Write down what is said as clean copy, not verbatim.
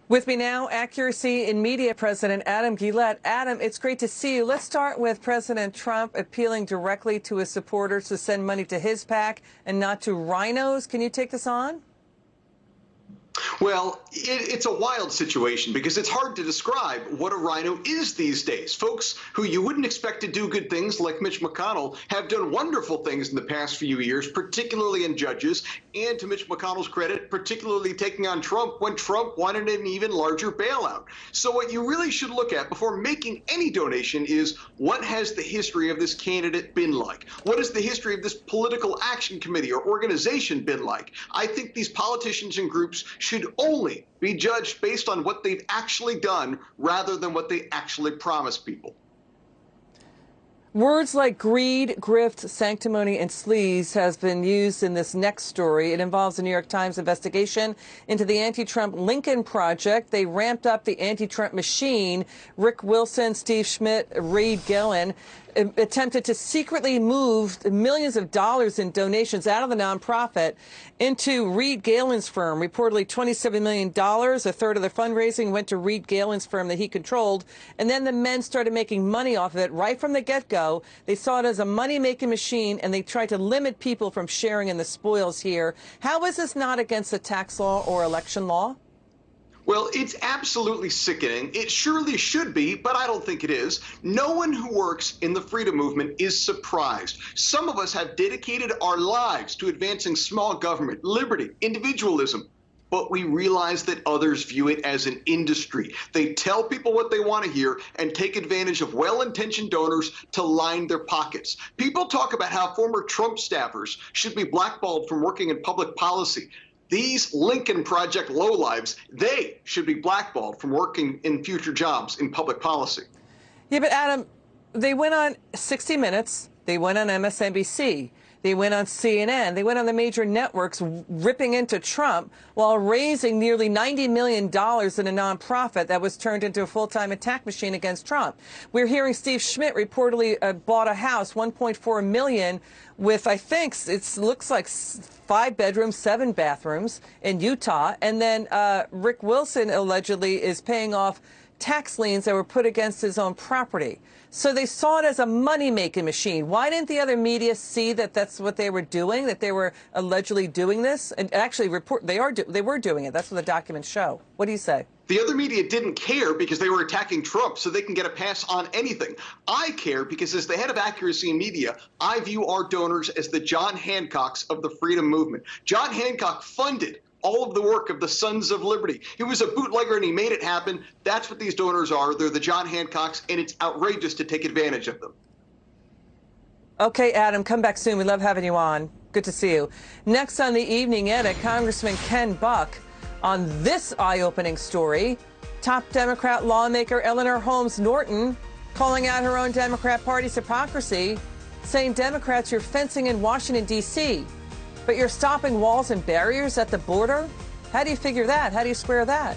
With me now, Accuracy in Media President Adam Guillette. Adam, it's great to see you. Let's start with President Trump appealing directly to his supporters to send money to his PAC and not to rhinos. Can you take this on? Well, it's a wild situation because it's hard to describe what a rhino is these days. Folks who you wouldn't expect to do good things, like Mitch McConnell, have done wonderful things in the past few years, particularly in judges, and to Mitch McConnell's credit, particularly taking on Trump when Trump wanted an even larger bailout. So what you really should look at before making any donation is, what has the history of this candidate been like? What has the history of this political action committee or organization been like? I think these politicians and groups should only be judged based on what they've actually done rather than what they actually promise people. Words like greed, grift, sanctimony, and sleaze has been used in this next story. It involves the New York Times investigation into the anti-Trump Lincoln Project. They ramped up the anti-Trump machine. Rick Wilson, Steve Schmidt, Reed Gillen attempted to secretly move millions of dollars in donations out of the nonprofit into Reed Galen's firm. Reportedly $27 million, a third of the fundraising went to Reed Galen's firm that he controlled. And then the men started making money off of it right from the get-go. They saw it as a money-making machine, and they tried to limit people from sharing in the spoils here. How is this not against the tax law or election law? Well, it's absolutely sickening. It surely should be, but I don't think it is. No one who works in the freedom movement is surprised. Some of us have dedicated our lives to advancing small government, liberty, individualism. But we realize that others view it as an industry. They tell people what they want to hear and take advantage of well-intentioned donors to line their pockets. People talk about how former Trump staffers should be blackballed from working in public policy. These Lincoln Project lowlives, they should be blackballed from working in future jobs in public policy. Yeah, but Adam, they went on 60 Minutes, they went on MSNBC, they went on CNN, they went on the major networks ripping into Trump while raising nearly $90 million in a nonprofit that was turned into a full-time attack machine against Trump. We're hearing Steve Schmidt reportedly bought a house, $1.4 million, with, I think, it looks like 5 bedrooms, 7 bathrooms in Utah. And then Rick Wilson allegedly is paying off tax liens that were put against his own property. So they saw it as a money-making machine. Why didn't the other media see that that's what they were doing, that they were allegedly doing this? And actually, they were doing it. That's what the documents show. What do you say? The other media didn't care because they were attacking Trump, so they can get a pass on anything. I care because as the head of Accuracy in Media, I view our donors as the John Hancocks of the freedom movement. John Hancock funded all of the work of the Sons of Liberty. He was a bootlegger and he made it happen. That's what these donors are. They're the John Hancocks, and it's outrageous to take advantage of them. Okay, Adam, come back soon. We love having you on. Good to see you. Next on the Evening Edit, Congressman Ken Buck on this eye-opening story. Top Democrat lawmaker Eleanor Holmes Norton calling out her own Democrat Party's hypocrisy, saying, Democrats, you're fencing in Washington, D.C., but you're stopping walls and barriers at the border? How do you figure that? How do you square that?